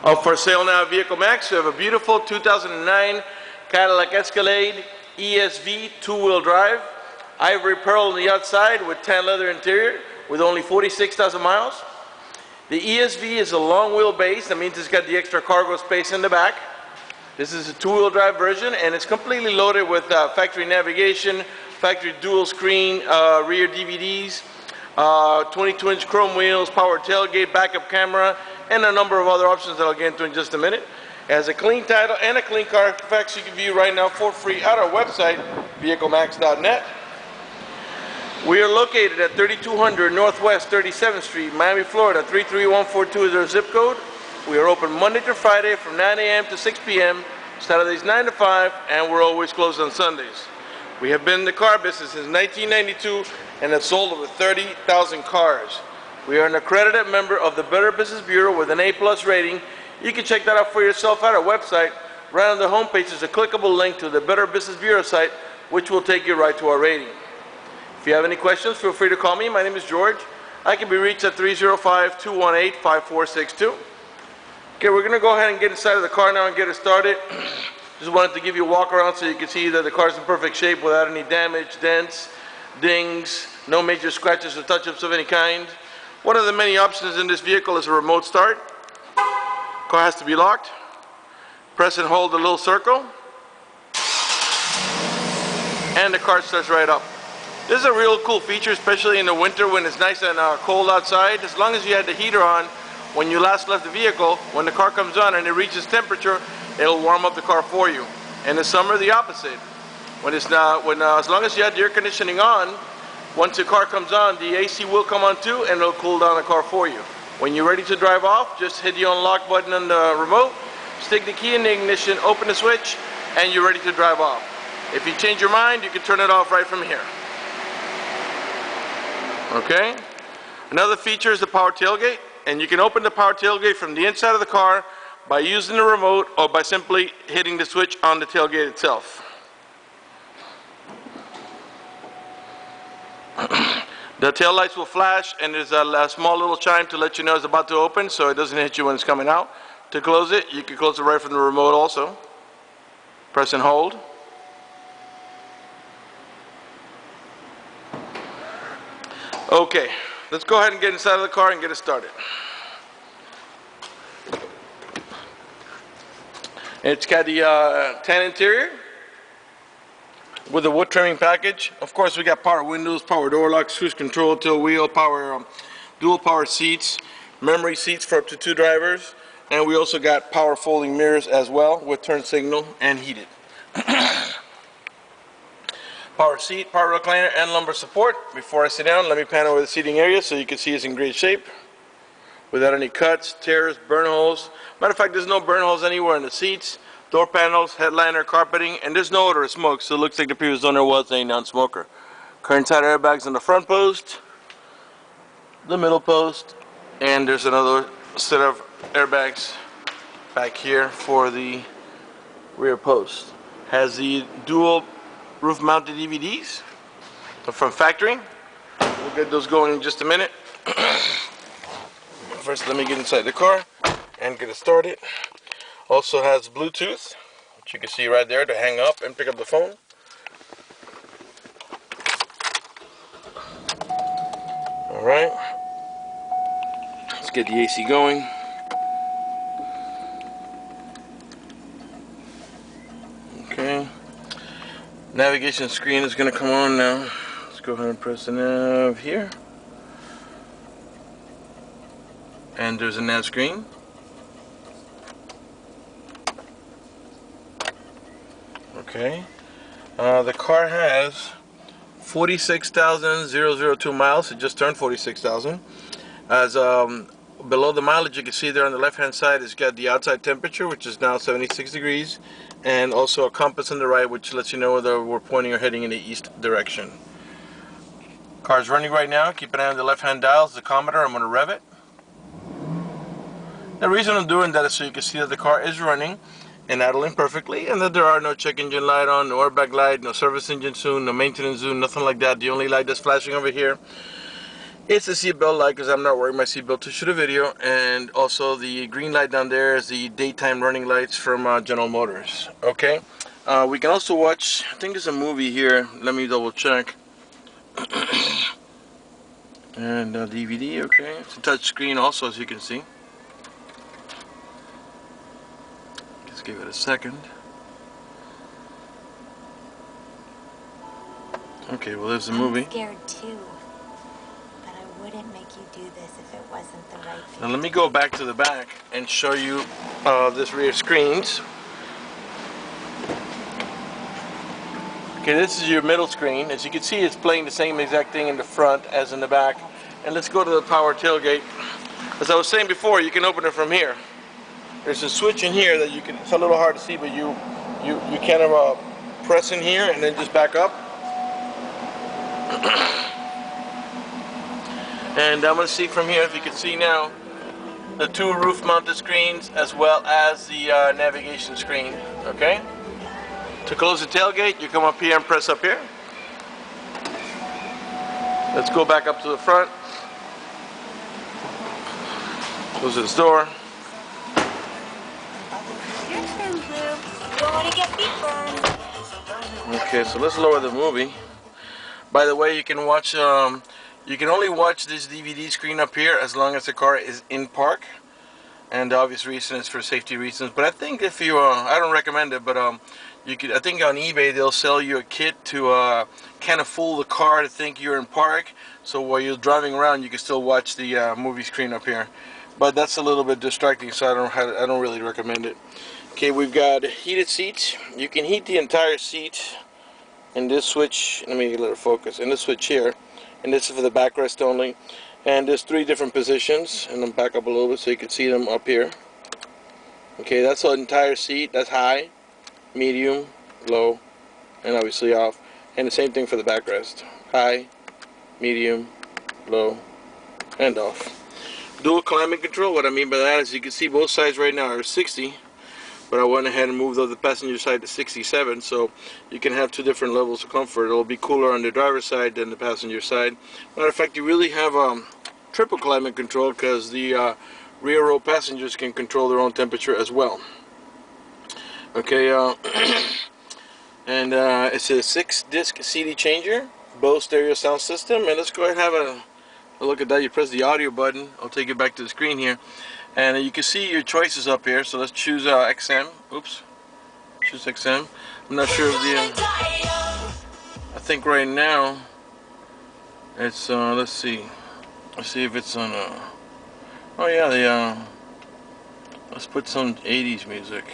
For sale now at VEHICLEMAX, we have a beautiful 2009 Cadillac Escalade ESV two-wheel drive, ivory pearl on the outside with tan leather interior with only 46,000 miles. The ESV is a long wheelbase, that means it's got the extra cargo space in the back. This is a two-wheel drive version and it's completely loaded with factory navigation, factory dual screen rear DVDs, 22-inch chrome wheels, power tailgate, backup camera, and a number of other options that I'll get into in just a minute. It has a clean title and a clean Carfax you can view right now for free at our website, vehiclemax.net. We are located at 3200 Northwest 37th Street, Miami, Florida. 33142 is our zip code. We are open Monday to Friday from 9 a.m. to 6 p.m., Saturdays 9 to 5, and we're always closed on Sundays. We have been in the car business since 1992 and have sold over 30,000 cars. We are an accredited member of the Better Business Bureau with an A+ rating. You can check that out for yourself at our website. Right on the homepage is a clickable link to the Better Business Bureau site, which will take you right to our rating. If you have any questions, feel free to call me. My name is George. I can be reached at 305-218-5462. Okay, we're going to go ahead and get inside of the car now and get it started. Just wanted to give you a walk around so you can see that the car is in perfect shape without any damage, dents, dings, no major scratches or touch-ups of any kind. One of the many options in this vehicle is a remote start. Car has to be locked. Press and hold the little circle. And the car starts right up. This is a real cool feature, especially in the winter when it's nice and cold outside. As long as you had the heater on when you last left the vehicle, when the car comes on and it reaches temperature, it'll warm up the car for you. In the summer, the opposite. As long as you had the air conditioning on, once the car comes on, the AC will come on too and it'll cool down the car for you. When you're ready to drive off, just hit the unlock button on the remote, stick the key in the ignition, open the switch, and you're ready to drive off. If you change your mind, you can turn it off right from here. Okay? Another feature is the power tailgate, and you can open the power tailgate from the inside of the car by using the remote or by simply hitting the switch on the tailgate itself. The tail lights will flash and there's a small little chime to let you know it's about to open so it doesn't hit you when it's coming out. To close it, you can close it right from the remote also. Press and hold. Okay, let's go ahead and get inside of the car and get it started. It's got the tan interior with the wood trimming package. Of course, we got power windows, power door locks, cruise control, tilt wheel, dual power seats, memory seats for up to 2 drivers, and we also got power folding mirrors as well with turn signal and heated. Power seat, power recliner, and lumbar support. Before I sit down, let me pan over the seating area so you can see it's in great shape without any cuts, tears, burn holes. Matter of fact, there's no burn holes anywhere in the seats, door panels, headliner, carpeting, and there's no odor of smoke, so it looks like the previous owner was a non-smoker. Current side airbags on the front post, the middle post, and there's another set of airbags back here for the rear post. Has the dual roof-mounted DVDs from factory. We'll get those going in just a minute. First, let me get inside the car and get it started. Also has Bluetooth, which you can see right there to hang up and pick up the phone. All right, let's get the AC going. Okay, navigation screen is going to come on now. Let's go ahead and press the nav here. And there's a nav screen. Okay. The car has 46,002 miles. It just turned 46,000. As below the mileage, you can see there on the left-hand side, it's got the outside temperature, which is now 76 degrees, and also a compass on the right, which lets you know whether we're pointing or heading in the east direction. Car's running right now. Keep an eye on the left-hand dial. It's the tachometer. I'm going to rev it. The reason I'm doing that is so you can see that the car is running and idling perfectly, and that there are no check engine light on, no airbag light, no service engine soon, no maintenance soon, nothing like that. The only light that's flashing over here It's the seatbelt light because I'm not wearing my seatbelt to shoot a video, and also the green light down there is the daytime running lights from General Motors. Okay, we can also watch, I think there's a movie here, let me double check. And DVD, okay, it's a touch screen also, as you can see. Just give it a second. Okay, well there's the movie. I'm scared too, but I wouldn't make you do this if it wasn't the right thing. Now let me go back to the back and show you this rear screens. Okay, this is your middle screen. As you can see, it's playing the same exact thing in the front as in the back. And let's go to the power tailgate. As I was saying before, you can open it from here. There's a switch in here that you can, it's a little hard to see, but you kind of press in here and then just back up. And I'm going to see from here, if you can see now, the two roof mounted screens as well as the navigation screen. Okay? To close the tailgate, you come up here and press up here. Let's go back up to the front. Close this door. Okay, so let's lower the movie. By the way, you can watch. You can only watch this DVD screen up here as long as the car is in park, and the obvious reason is for safety reasons. But I think if you, I don't recommend it, but you could. I think on eBay they'll sell you a kit to kind of fool the car to think you're in park, so while you're driving around, you can still watch the movie screen up here. But that's a little bit distracting, so I don't really recommend it. Okay, we've got heated seats. You can heat the entire seat. And this switch, let me let it focus. And this switch here, and this is for the backrest only. And there's three different positions, and I'm back up a little bit so you can see them up here. Okay, that's the entire seat. That's high, medium, low, and obviously off. And the same thing for the backrest. High, medium, low, and off. Dual climate control. What I mean by that is you can see both sides right now are 60. But I went ahead and moved the passenger side to 67, so you can have two different levels of comfort. It'll be cooler on the driver's side than the passenger side. Matter of fact, you really have triple climate control because the rear row passengers can control their own temperature as well. Okay, and it's a 6-disc CD changer, BOSE stereo sound system. And let's go ahead and have a look at that. You press the audio button. I'll take you back to the screen here. And you can see your choices up here, so let's choose XM. Oops, choose XM. I'm not sure of the. I think right now it's. Let's see if it's on. Oh yeah, the. Let's put some 80s music.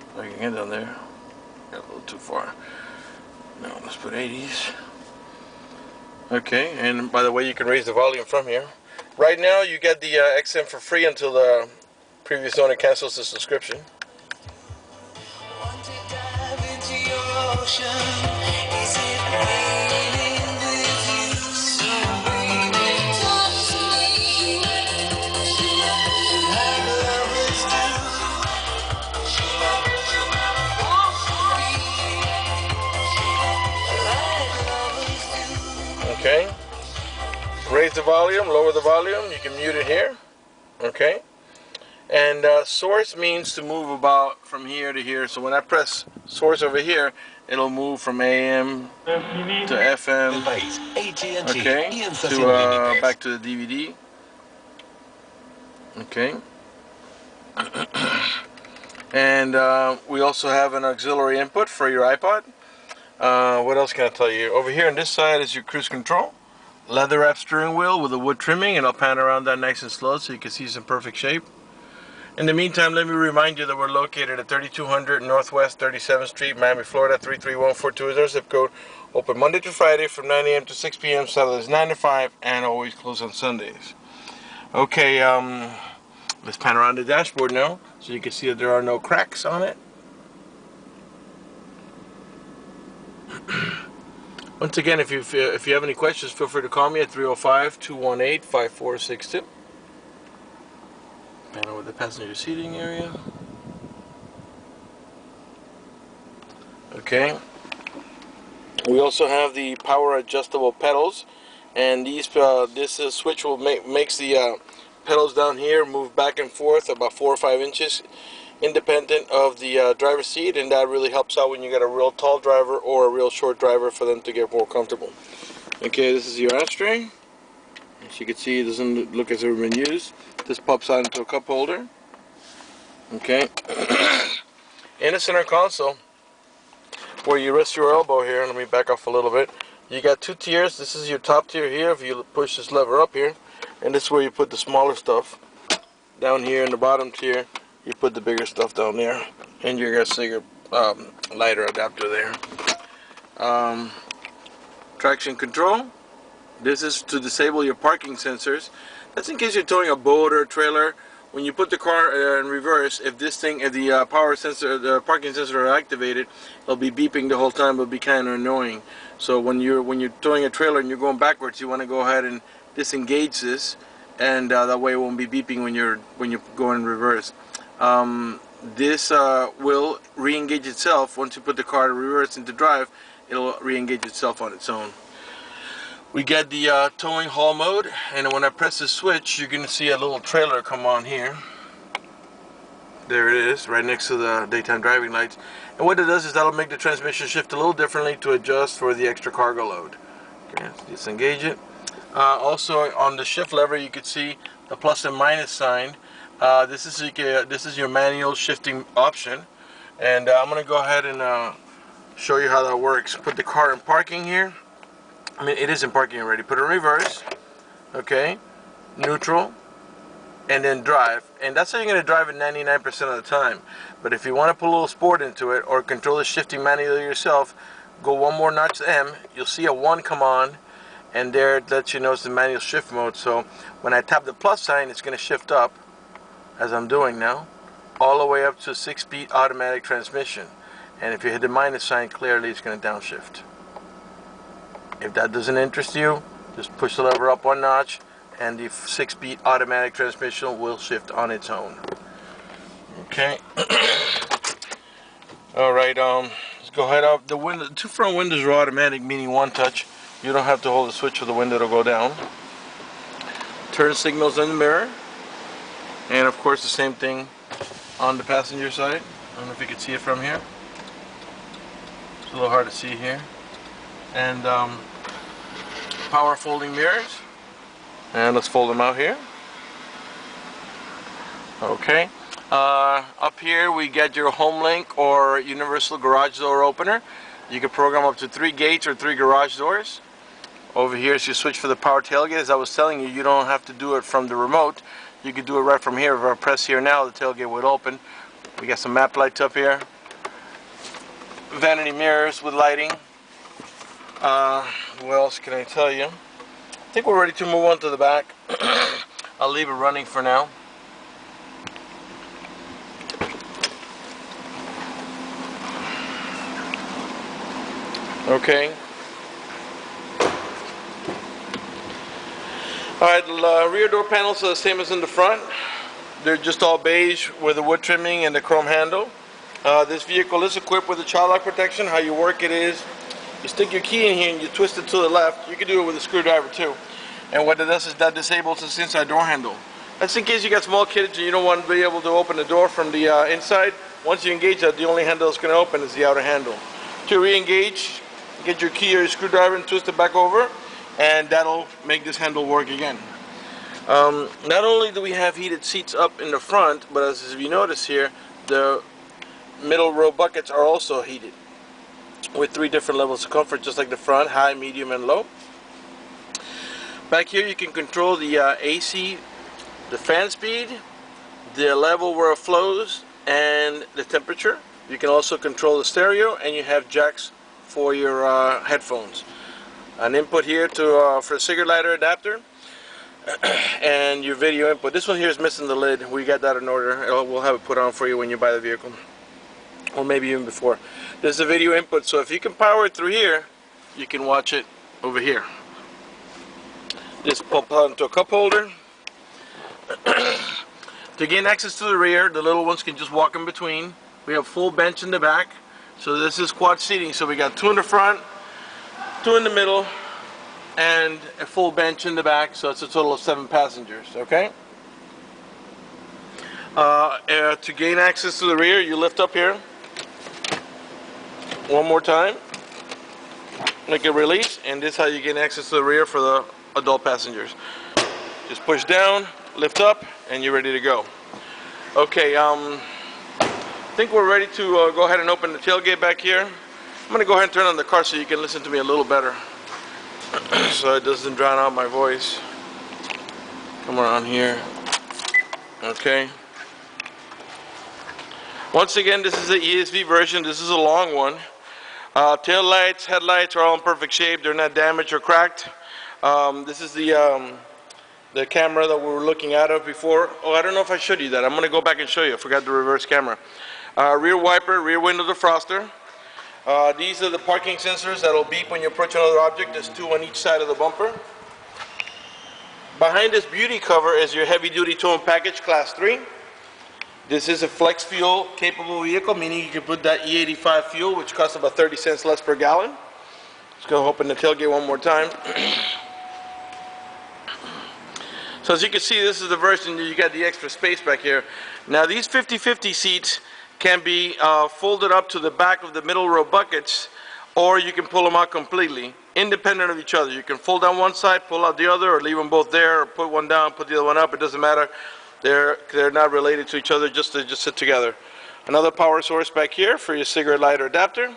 If I can get down there. Got a little too far. No, let's put 80s. Okay, and by the way, you can raise the volume from here. Right now, you get the XM for free until the previous owner cancels the subscription. Okay, raise the volume, lower the volume, you can mute it here. Okay, and source means to move about from here to here. So when I press source over here, it'll move from AM to FM, okay, to back to the DVD. Okay, and we also have an auxiliary input for your iPod. What else can I tell you? Over here on this side is your cruise control. Leather wrap steering wheel with a wood trimming, and I'll pan around that nice and slow so you can see some perfect shape. In the meantime, let me remind you that we're located at 3200 Northwest 37th Street, Miami, Florida 33142 is our zip code. Open Monday to Friday from 9 a.m. to 6 p.m. Saturdays 9 to 5, and always closed on Sundays. Okay, let's pan around the dashboard now so you can see that there are no cracks on it. Once again, if you have any questions, feel free to call me at 305-218-5462. Panel with the passenger seating area. Okay. We also have the power adjustable pedals, and these this switch will makes the pedals down here move back and forth about 4 or 5 inches independent of the driver's seat, and that really helps out when you got a real tall driver or a real short driver for them to get more comfortable. Okay, this is your ashtray. As you can see, it doesn't look as if it's been used. This pops out into a cup holder. Okay. In the center console, where you rest your elbow here, let me back off a little bit. You got 2 tiers. This is your top tier here. If you push this lever up here, and this is where you put the smaller stuff. Down here in the bottom tier, you put the bigger stuff down there, and you got a bigger lighter adapter there. Traction control. This is to disable your parking sensors. That's in case you're towing a boat or a trailer. When you put the car in reverse, if the power sensor, the parking sensor are activated, it'll be beeping the whole time. It'll be kind of annoying. So when you're towing a trailer and you're going backwards, you want to go ahead and disengage this, and that way it won't be beeping when you're going in reverse. This will re-engage itself once you put the car in reverse into drive. It'll re-engage itself on its own. We get the towing haul mode, and when I press the switch, you're going to see a little trailer come on here. There it is, right next to the daytime driving lights. And what it does is that'll make the transmission shift a little differently to adjust for the extra cargo load. Okay, let's disengage it. Also on the shift lever, you can see the plus and minus sign. This is your manual shifting option, and I'm going to go ahead and show you how that works. Put the car in parking here. I mean, it is in parking already. Put it in reverse, okay, neutral, and then drive. And that's how you're going to drive it 99% of the time. But if you want to put a little sport into it or control the shifting manually yourself, go one more notch to M. You'll see a 1 come on, and there it lets you know it's the manual shift mode. So when I tap the plus sign, it's going to shift up, as I'm doing now, all the way up to 6-speed automatic transmission. And if you hit the minus sign, clearly it's going to downshift. If that doesn't interest you, just push the lever up 1 notch, and the 6-speed automatic transmission will shift on its own. Okay. All right. Let's go ahead up. The window, 2 front windows are automatic, meaning 1 touch. You don't have to hold the switch for the window to go down. Turn signals in the mirror, and of course the same thing on the passenger side. I don't know if you can see it from here. It's a little hard to see here. And power folding mirrors, and let's fold them out here. Okay, up here we get your home link or universal garage door opener. You can program up to 3 gates or 3 garage doors. Over here is your switch for the power tailgate. As I was telling you, you don't have to do it from the remote. You can do it right from here. If I press here now, the tailgate would open. We got some map lights up here, vanity mirrors with lighting. What else can I tell you? I think we're ready to move on to the back. I'll leave it running for now. Okay. Alright, the rear door panels are the same as in the front. They're just all beige with the wood trimming and the chrome handle. This vehicle is equipped with a child lock protection. How you work it is, you stick your key in here and you twist it to the left. You can do it with a screwdriver too. And what it does is that disables this inside door handle. That's in case you got small kids and you don't want to be able to open the door from the inside. Once you engage that, the only handle that's going to open is the outer handle. To re-engage, get your key or your screwdriver and twist it back over, and that'll make this handle work again. Not only do we have heated seats up in the front, but as you notice here, the middle row buckets are also heated with 3 different levels of comfort, just like the front: high, medium, and low. Back here you can control the AC, the fan speed, the level where it flows, and the temperature. You can also control the stereo, and you have jacks for your headphones. An input here to for a cigarette lighter adapter, and your video input. This one here is missing the lid. We got that in order. We'll have it put on for you when you buy the vehicle, or maybe even before. This is a video input, so if you can power it through here, you can watch it over here. This pops out into a cup holder. To gain access to the rear, the little ones can just walk in between. We have full bench in the back, so this is quad seating. So we got 2 in the front, 2 in the middle, and a full bench in the back, so it's a total of 7 passengers, okay? To gain access to the rear, you lift up here. One more time. Make a release, and this is how you gain access to the rear for the adult passengers. Just push down, lift up, and you're ready to go. Okay, I think we're ready to go ahead and open the tailgate back here. I'm going to go ahead and turn on the car so you can listen to me a little better. So it doesn't drown out my voice. Come around here. Okay. Once again, this is the ESV version. This is a long one. Tail lights, headlights are all in perfect shape. They're not damaged or cracked. This is the camera that we were looking at before. Oh, I don't know if I showed you that. I'm going to go back and show you. I forgot the reverse camera. Rear wiper, rear window defroster. These are the parking sensors that will beep when you approach another object. There's 2 on each side of the bumper. Behind this beauty cover is your heavy duty tow and package class 3. This is a flex fuel capable vehicle, meaning you can put that E85 fuel, which costs about 30 cents less per gallon. Let's go open the tailgate one more time. So as you can see, this is the version that you got the extra space back here. Now these 50-50 seats can be folded up to the back of the middle row buckets, or you can pull them out completely, independent of each other. You can fold down one side, pull out the other, or leave them both there, or put one down, put the other one up. It doesn't matter. They're not related to each other, they just sit together. Another power source back here for your cigarette lighter adapter.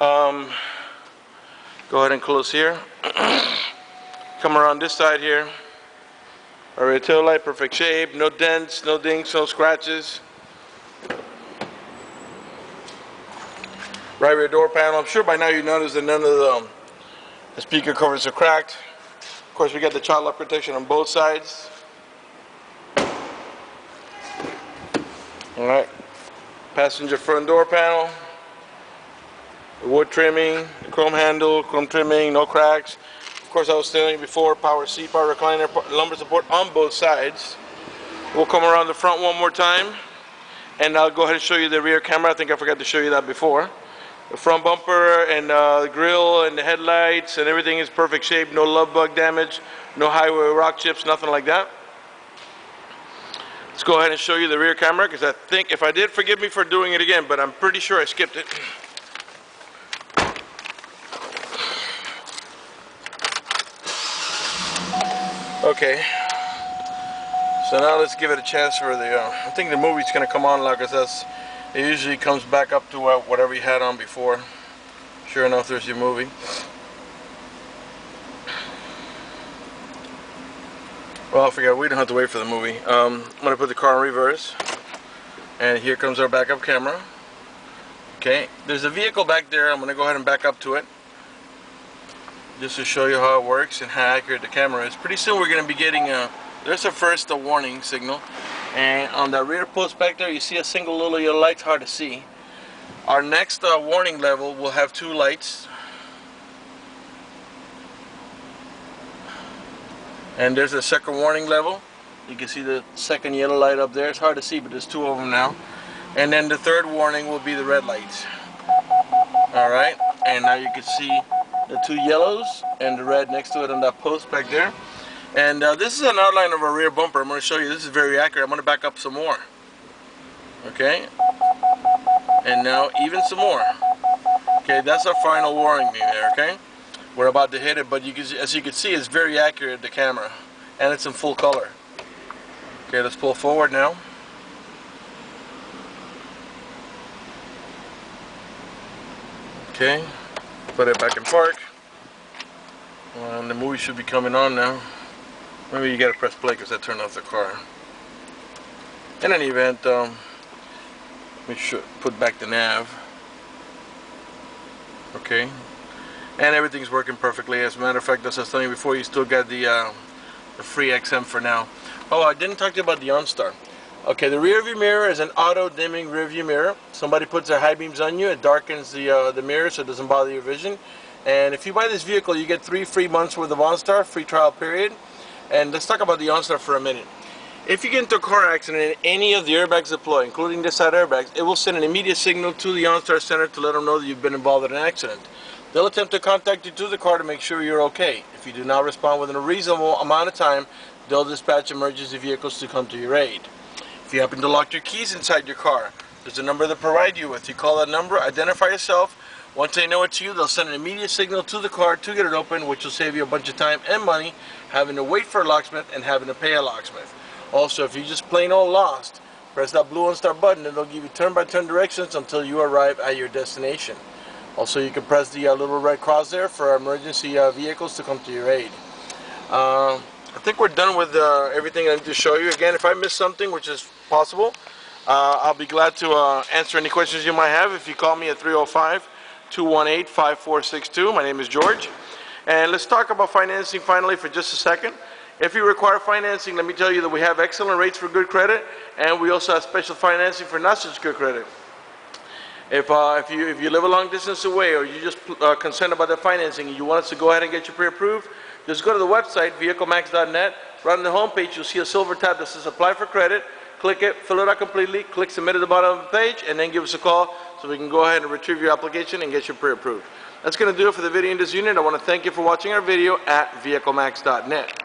Go ahead and close here. Come around this side here. Our rear tail light, perfect shape, no dents, no dings, no scratches. Right rear door panel. I'm sure by now you noticed that none of the speaker covers are cracked. Of course, we got the child lock protection on both sides. Alright, passenger front door panel, the wood trimming, the chrome handle, chrome trimming, no cracks. Of course, I was telling you before, power seat, power recliner, lumbar support on both sides. We'll come around the front one more time, and I'll go ahead and show you the rear camera. I think I forgot to show you that before. The front bumper and the grill and the headlights and everything is perfect shape, no love bug damage, no highway rock chips, nothing like that. Let's go ahead and show you the rear camera, because I think, if I did, forgive me for doing it again, but I'm pretty sure I skipped it. Okay, so now let's give it a chance for the, I think the movie's going to come on, like I said, it usually comes back up to whatever you had on before. Sure enough, there's your movie. Well, I forgot, we don't have to wait for the movie. I'm going to put the car in reverse. And here comes our backup camera. Okay, there's a vehicle back there. I'm going to go ahead and back up to it, just to show you how it works and how accurate the camera is. Pretty soon we're going to be getting there's a first warning signal. And on the rear post back there, you see a single little yellow light, hard to see. Our next warning level will have 2 lights. And there's a second warning level. You can see the second yellow light up there. It's hard to see, but there's 2 of them now. And then the third warning will be the red lights. Alright, and now you can see the 2 yellows and the red next to it on that post back there. And this is an outline of our rear bumper. I'm going to show you. This is very accurate. I'm going to back up some more. Okay, and now even some more. Okay, that's our final warning there. Okay, we're about to hit it, but as you can see, it's very accurate, the camera, and it's in full color. Okay, let's pull forward now. Okay, put it back in park. And the movie should be coming on now. Maybe you gotta press play because that turned off the car. In any event, we should put back the nav. Okay, and everything's working perfectly. As a matter of fact, as I was telling you before, you still got the free XM for now. Oh, I didn't talk to you about the OnStar. Okay, the rear view mirror is an auto dimming rear view mirror. Somebody puts their high beams on you, it darkens the mirror so it doesn't bother your vision. And if you buy this vehicle, you get 3 free months worth of OnStar, free trial period. And let's talk about the OnStar for a minute. If you get into a car accident and any of the airbags deploy, including the side airbags, it will send an immediate signal to the OnStar center to let them know that you've been involved in an accident. They'll attempt to contact you through the car to make sure you're okay. If you do not respond within a reasonable amount of time, they'll dispatch emergency vehicles to come to your aid. If you happen to lock your keys inside your car, there's a number they'll provide you with. You call that number, identify yourself. Once they know it's you, they'll send an immediate signal to the car to get it open, which will save you a bunch of time and money having to wait for a locksmith and having to pay a locksmith. Also, if you're just plain old lost, press that blue OnStar button and they'll give you turn-by-turn directions until you arrive at your destination. Also, you can press the little red cross there for emergency vehicles to come to your aid. I think we're done with everything I need to show you. Again, if I missed something, which is possible, I'll be glad to answer any questions you might have if you call me at 305-218-5462. My name is George. And let's talk about financing finally for just a second. If you require financing, let me tell you that we have excellent rates for good credit, and we also have special financing for not such good credit. If you live a long distance away, or you're just concerned about the financing and you want us to go ahead and get you pre-approved, just go to the website, vehiclemax.net. Right on the home page, you'll see a silver tab that says Apply for Credit. Click it, fill it out completely, click Submit at the bottom of the page, and then give us a call so we can go ahead and retrieve your application and get you pre-approved. That's going to do it for the video in this unit. I want to thank you for watching our video at vehiclemax.net.